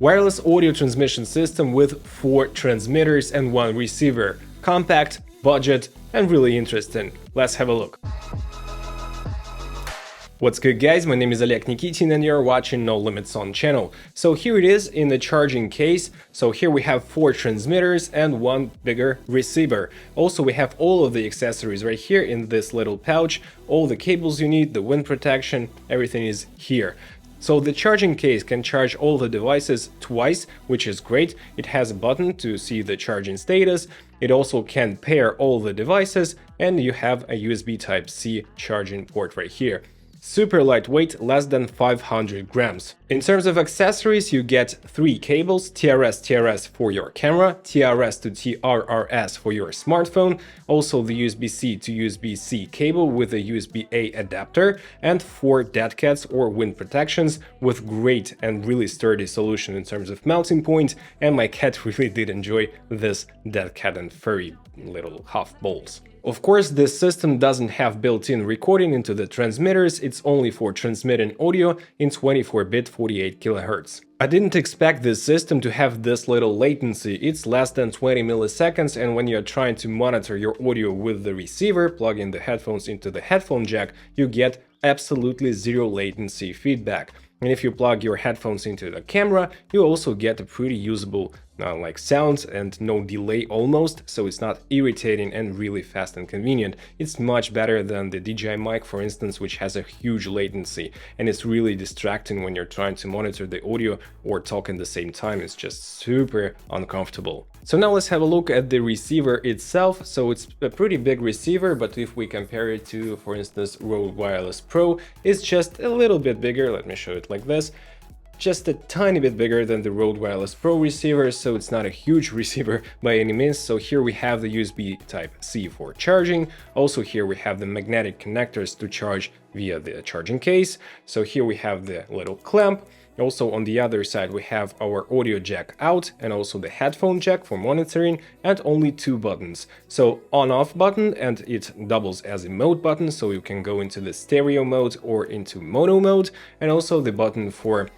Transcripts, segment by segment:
Wireless audio transmission system with 4 transmitters and 1 receiver. Compact, budget, and really interesting. Let's have a look. What's good, guys? My name is Oleg Nikitin and you're watching No Limits On channel. So here it is in the charging case. So here we have 4 transmitters and 1 bigger receiver. Also we have all of the accessories right here in this little pouch. All the cables you need, the wind protection, everything is here. So the charging case can charge all the devices twice, which is great. It has a button to see the charging status. It also can pair all the devices, and you have a USB Type-C charging port right here. Super lightweight, less than 500 grams. In terms of accessories, you get 3 cables, TRS for your camera, TRS to TRRS for your smartphone, also the USB-C to USB-C cable with a USB-A adapter, and 4 dead cats or wind protections with great and really sturdy solution in terms of mounting point, and my cat really did enjoy this dead cat and furry little half balls. Of course, this system doesn't have built-in recording into the transmitters, it's only for transmitting audio in 24-bit 48 kHz. I didn't expect this system to have this little latency, it's less than 20 milliseconds, and when you're trying to monitor your audio with the receiver, plug in the headphones into the headphone jack, you get absolutely zero latency feedback. And if you plug your headphones into the camera, you also get a pretty usable like sounds and no delay almost, so it's not irritating and really fast and convenient. It's much better than the DJI mic, for instance, which has a huge latency, and it's really distracting when you're trying to monitor the audio or talk at the same time. It's just super uncomfortable. So now let's have a look at the receiver itself. So it's a pretty big receiver, but if we compare it to, for instance, Rode Wireless Pro, it's just a little bit bigger. Let me show it like this. Just a tiny bit bigger than the Rode Wireless Pro receiver, so it's not a huge receiver by any means. So here we have the USB Type-C for charging. Also here we have the magnetic connectors to charge via the charging case. So here we have the little clamp. Also on the other side we have our audio jack out and also the headphone jack for monitoring, and only 2 buttons. So on-off button, and it doubles as a mode button, so you can go into the stereo mode or into mono mode, and also the button for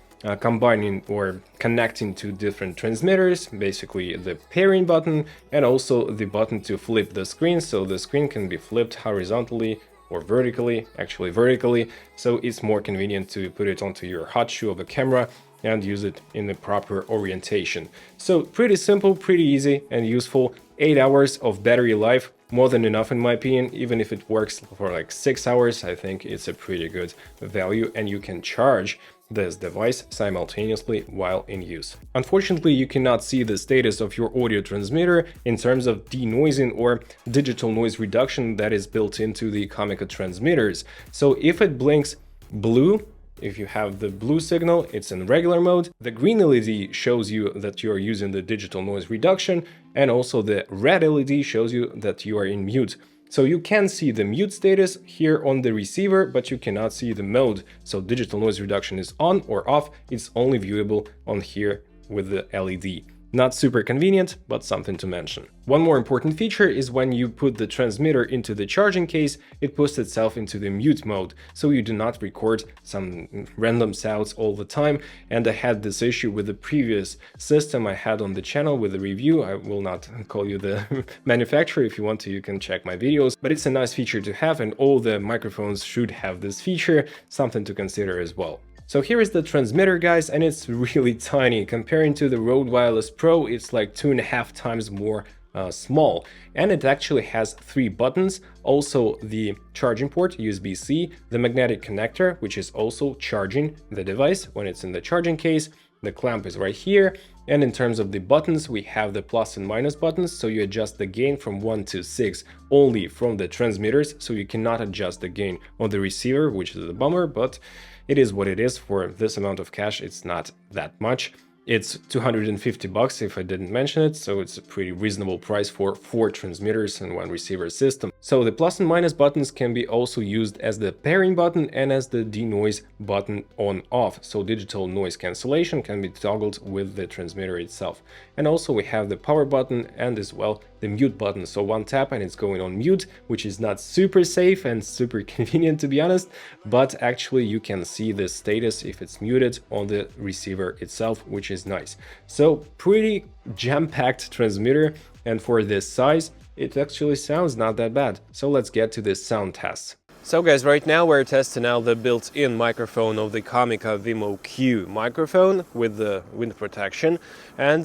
combining or connecting to different transmitters, basically the pairing button, and also the button to flip the screen, so the screen can be flipped horizontally or vertically, actually vertically, so it's more convenient to put it onto your hot shoe of a camera and use it in the proper orientation. So pretty simple, pretty easy and useful. 8 hours of battery life, more than enough in my opinion. Even if it works for like 6 hours, I think it's a pretty good value, and you can charge this device simultaneously while in use. Unfortunately, you cannot see the status of your audio transmitter in terms of denoising or digital noise reduction that is built into the Comica transmitters. So if it blinks blue, if you have the blue signal, it's in regular mode. The green LED shows you that you are using the digital noise reduction, and also the red LED shows you that you are in mute. So you can see the mute status here on the receiver, but you cannot see the mode. So digital noise reduction is on or off. It's only viewable on here with the LED. Not super convenient, but something to mention. One more important feature is when you put the transmitter into the charging case, it puts itself into the mute mode, so you do not record some random sounds all the time. And I had this issue with the previous system I had on the channel with the review. I will not call you the manufacturer. If you want to, you can check my videos, but it's a nice feature to have, and all the microphones should have this feature, something to consider as well. So here is the transmitter, guys, and it's really tiny. Comparing to the Rode Wireless Pro, it's like 2.5 times more small, and it actually has 3 buttons, also the charging port USB-C, the magnetic connector, which is also charging the device when it's in the charging case. The clamp is right here, and in terms of the buttons, we have the plus and minus buttons, so you adjust the gain from 1 to 6 only from the transmitters, so you cannot adjust the gain on the receiver, which is a bummer, but it is what it is. For this amount of cash, it's not that much. It's 250 bucks if I didn't mention it, so it's a pretty reasonable price for 4 transmitters and 1 receiver system. So the plus and minus buttons can be also used as the pairing button and as the denoise button on off, so digital noise cancellation can be toggled with the transmitter itself. And also we have the power button and as well the mute button. So one tap and it's going on mute, which is not super safe and super convenient to be honest, but actually you can see the status if it's muted on the receiver itself, which is nice. So pretty jam-packed transmitter, and for this size, it actually sounds not that bad. So let's get to this sound test. So guys, right now we're testing out the built-in microphone of the Comica Vimo Q microphone with the wind protection, and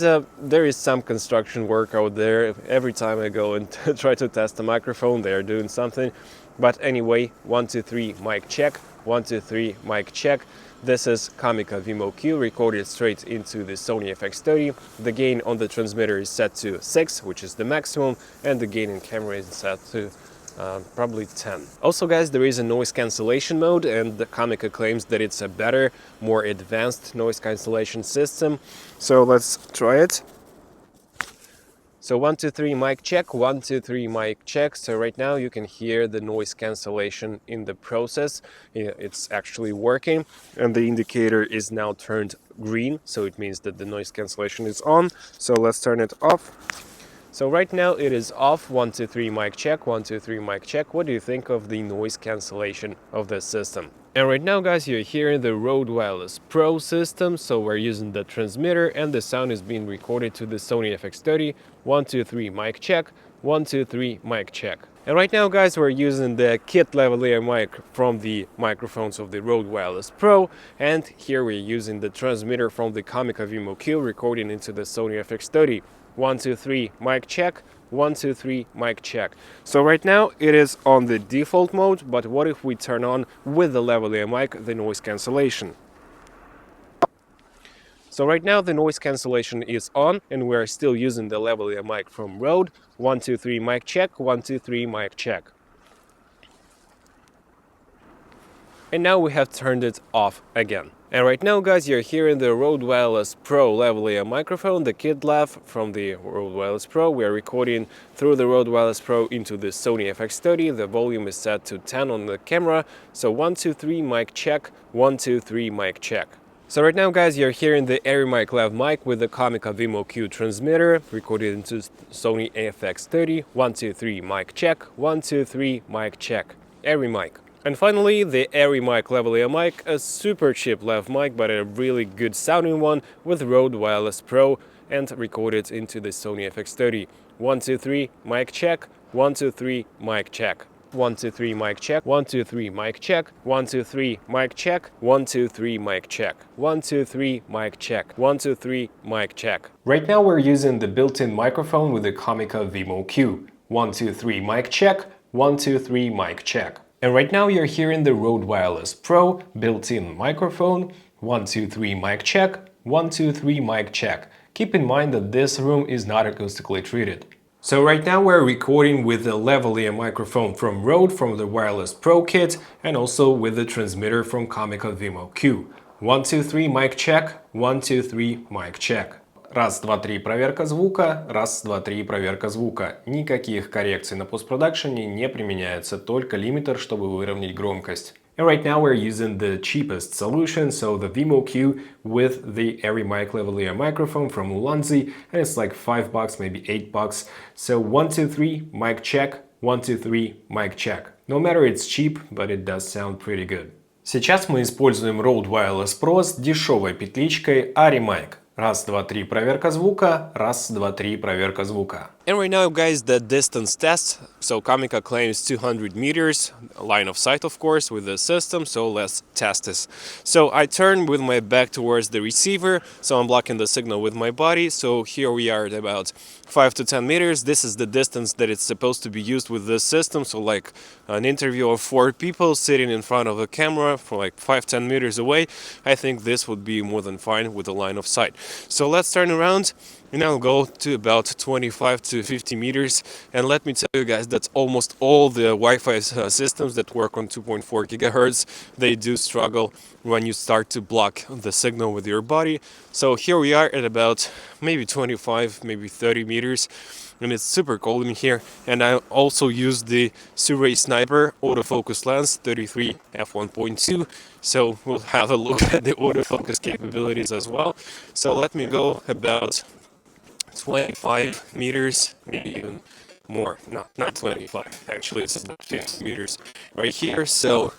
there is some construction work out there. Every time I go and try to test the microphone, they're doing something. But anyway, 1 2 3 mic check, 1 2 3 mic check. This is Comica Vimo Q recorded straight into the Sony FX30. The gain on the transmitter is set to 6, which is the maximum, and the gain in camera is set to probably 10. Also guys, there is a noise cancellation mode, and the Comica claims that it's a better, more advanced noise cancellation system. So let's try it. So 1 2 3 mic check, 1 2 3 mic check. So right now you can hear the noise cancellation in the process. It's actually working, and the indicator is now turned green, so it means that the noise cancellation is on. So let's turn it off. So right now it is off. 1 2 3 mic check, 1 2 3 mic check. What do you think of the noise cancellation of this system? And right now guys, you're hearing the Rode Wireless Pro system, so we're using the transmitter and the sound is being recorded to the Sony FX30. 1 2 3 mic check, 1 2 3 mic check. And right now guys, we're using the kit lavalier mic from the microphones of the Rode Wireless Pro, and here we're using the transmitter from the Comica Vimo Q recording into the Sony FX30. 1 2 3 mic check, 1 2 3 mic check. So right now it is on the default mode, but what if we turn on with the lavalier mic the noise cancellation? So right now the noise cancellation is on, and we're still using the lavalier mic from Rode. 1 2 3 mic check, 1 2 3 mic check. And now we have turned it off again. And right now guys, you're hearing the Rode Wireless Pro lavalier microphone, the kit lav from the Rode Wireless Pro. We are recording through the Rode Wireless Pro into the Sony FX30. The volume is set to 10 on the camera. So 1 2 3 mic check, 1 2 3 mic check. So right now guys, you're hearing the AirMic lav mic with the Comica Vimo Q transmitter recorded into Sony FX30. 1 2 3 mic check, 1 2 3 mic check. AirMic. And finally, the AirMic lavalier mic, a super cheap lav mic, but a really good sounding one with Rode Wireless Pro, and recorded into the Sony FX30. 1 2 3 mic check, 1 2 3 mic check. 1 2 3 mic check, 1 2 3 mic check, 1 2 3 mic check, 1 2 3 mic check, 1 2 3 mic check, 1 2 3 mic check. Right now we're using the built-in microphone with the Comica Vimo Q. 1 2 3 mic check, 1 2 3 mic check. And right now you're hearing the Rode Wireless Pro built-in microphone. 1 2 3 mic check, 1 2 3 mic check. Keep in mind that this room is not acoustically treated. So right now we're recording with the lavalier microphone from Rode from the Wireless Pro kit, and also with the transmitter from Comica Vimo Q. 1 2 3 mic check, 1 2 3 mic check. Раз, два, три, проверка звука. Раз, два, три, проверка звука. Никаких коррекций на постпродакшене не применяется, только лимитер, чтобы выровнять громкость. And right now we're using the cheapest solution, so the Vimo Q with the AirMic lavalier microphone from Ulanzi, and it's like $5, maybe $8. So 1 2 3 mic check, 1 2 3 mic check. No matter it's cheap, but it does sound pretty good. Сейчас мы используем Rode Wireless Pro с дешевой петличкой AirMic. Раз, два, три, проверка звука. Раз, два, три, проверка звука. And right now, guys, the distance test. So Comica claims 200 meters, line of sight, of course, with the system. So let's test this. So I turn with my back towards the receiver. So I'm blocking the signal with my body. So here we are at about 5 to 10 meters. This is the distance that it's supposed to be used with this system. So like an interview of 4 people sitting in front of a camera for like 5-10 meters away. I think this would be more than fine with the line of sight. So let's turn around and I'll go to about 25 to 50 meters. And let me tell you guys that almost all the Wi-Fi systems that work on 2.4 gigahertz, they do struggle when you start to block the signal with your body. So here we are at about maybe 25, maybe 30 meters. And it's super cold in here. And I also use the Survey Sniper autofocus lens 33 f1.2. So we'll have a look at the autofocus capabilities as well. So let me go about 25 meters, maybe even more. Not 25, actually it's about 50 meters right here. So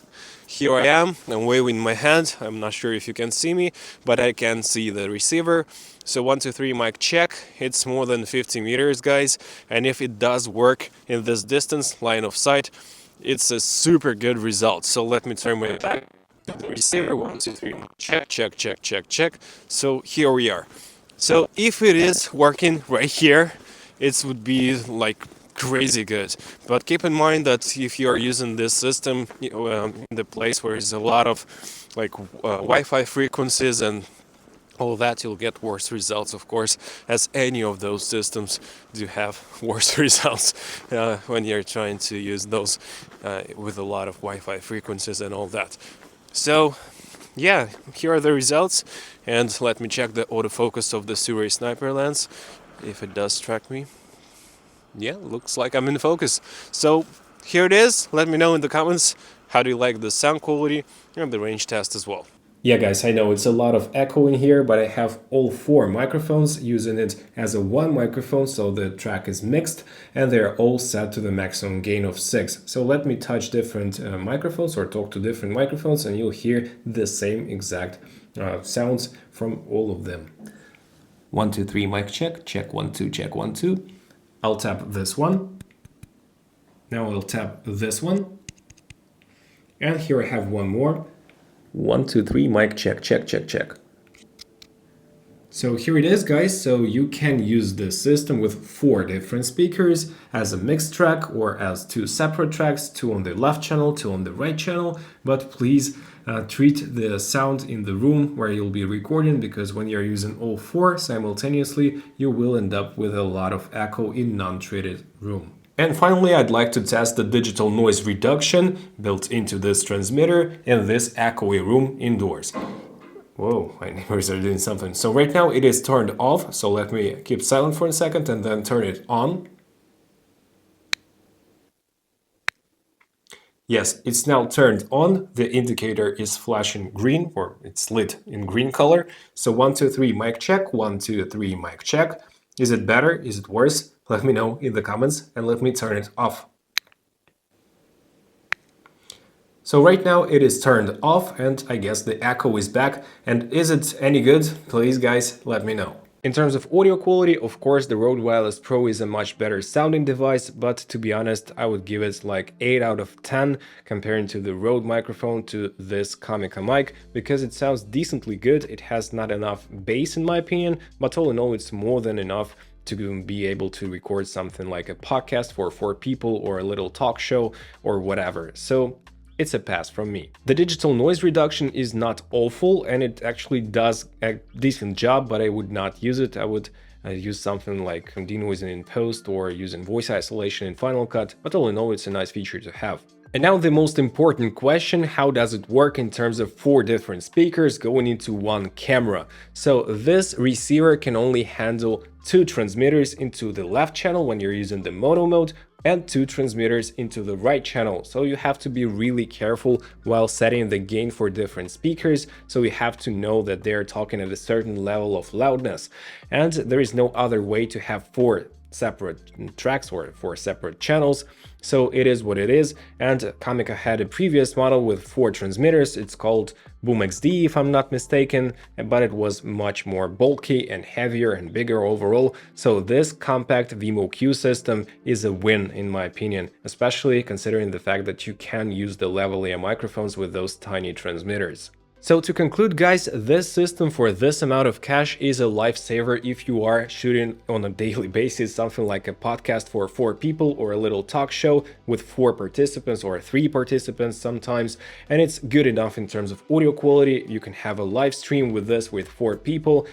here I am, I'm waving my hand. I'm not sure if you can see me, but I can see the receiver. So 1, 2, 3, mic check. It's more than 50 meters, guys. And if it does work in this distance, line of sight, it's a super good result. So let me turn my back to the receiver. 1, 2, 3, check, check, check, check, check. So here we are. So if it is working right here, it would be like crazy good. But keep in mind that if you are using this system in the place where there's a lot of like Wi-Fi frequencies and all that, you'll get worse results, of course, as any of those systems do have worse results when you're trying to use those with a lot of Wi-Fi frequencies and all that. So yeah, here are the results, and let me check the autofocus of the Suri sniper lens if it does track me. Yeah, looks like I'm in focus. So here it is. Let me know in the comments how do you like the sound quality and the range test as well. Yeah guys, I know it's a lot of echo in here, but I have all 4 microphones using it as a one microphone, so the track is mixed and they're all set to the maximum gain of 6. So let me touch different microphones or talk to different microphones and you'll hear the same exact sounds from all of them. 1, 2, 3, mic check, check 1, 2, check 1, 2. I'll tap this one. Now I'll tap this one. And here I have one more. 1, 2, 3, mic check, check, check, check. So here it is, guys. So you can use this system with 4 different speakers as a mixed track or as 2 separate tracks, 2 on the left channel, 2 on the right channel. But please treat the sound in the room where you'll be recording, because when you're using all 4 simultaneously, you will end up with a lot of echo in non-treated room. And finally, I'd like to test the digital noise reduction built into this transmitter in this echoey room indoors. Whoa, my neighbors are doing something. So right now it is turned off, so let me keep silent for a second and then turn it on. Yes, it's now turned on. The indicator is flashing green, or it's lit in green color. So 1, 2, 3, mic check. 1, 2, 3, mic check. Is it better? Is it worse? Let me know in the comments and let me turn it off. So right now it is turned off and I guess the echo is back. And is it any good? Please guys, let me know. In terms of audio quality, of course, the Rode Wireless Pro is a much better sounding device, but to be honest, I would give it like 8 out of 10 comparing to the Rode microphone to this Comica mic, because it sounds decently good. It has not enough bass in my opinion, but all in all, it's more than enough to be able to record something like a podcast for 4 people or a little talk show or whatever. So it's a pass from me. The digital noise reduction is not awful and it actually does a decent job, but I would not use it. I would use something like denoising in post or using voice isolation in Final Cut, but all in all, it's a nice feature to have. And now the most important question, how does it work in terms of 4 different speakers going into one camera? So this receiver can only handle 2 transmitters into the left channel when you're using the mono mode, and 2 transmitters into the right channel. So you have to be really careful while setting the gain for different speakers. So you have to know that they're talking at a certain level of loudness. And there is no other way to have 4 separate tracks or 4 separate channels. So it is what it is. And Comica had a previous model with 4 transmitters. It's called Boom XD, if I'm not mistaken, but it was much more bulky and heavier and bigger overall. So this compact Vimo Q system is a win in my opinion, especially considering the fact that you can use the lavalier microphones with those tiny transmitters. So to conclude guys, this system for this amount of cash is a lifesaver if you are shooting on a daily basis something like a podcast for 4 people or a little talk show with 4 participants or 3 participants sometimes, and it's good enough in terms of audio quality. You can have a live stream with this with 4 people,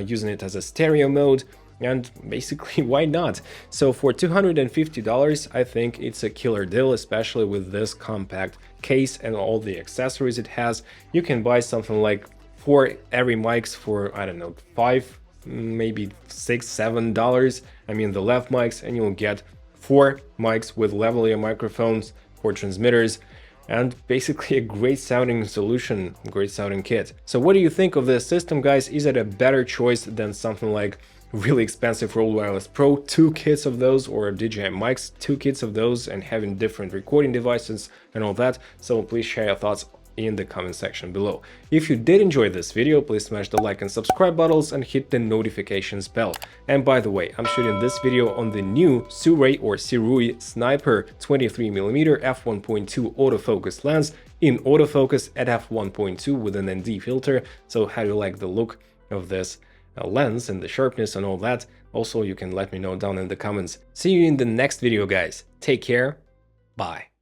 using it as a stereo mode. And basically, why not? So for $250, I think it's a killer deal, especially with this compact case and all the accessories it has. You can buy something like 4 every mics for, I don't know, $5, maybe $6, $7. I mean, the left mics, and you'll get 4 mics with lavalier microphones, 4 transmitters. and basically a great sounding solution, great sounding kit. So what do you think of this system, guys? Is it a better choice than something like really expensive Rode Wireless Pro, 2 kits of those, or DJI mics, 2 kits of those, and having different recording devices and all that? So please share your thoughts in the comment section below. If you did enjoy this video, please smash the like and subscribe buttons and hit the notifications bell. And by the way, I'm shooting this video on the new Sirui or Sirui Sniper 23mm f1.2 autofocus lens in autofocus at f1.2 with an ND filter. So how do you like the look of this lens and the sharpness and all that? Also, you can let me know down in the comments. See you in the next video, guys. Take care. Bye.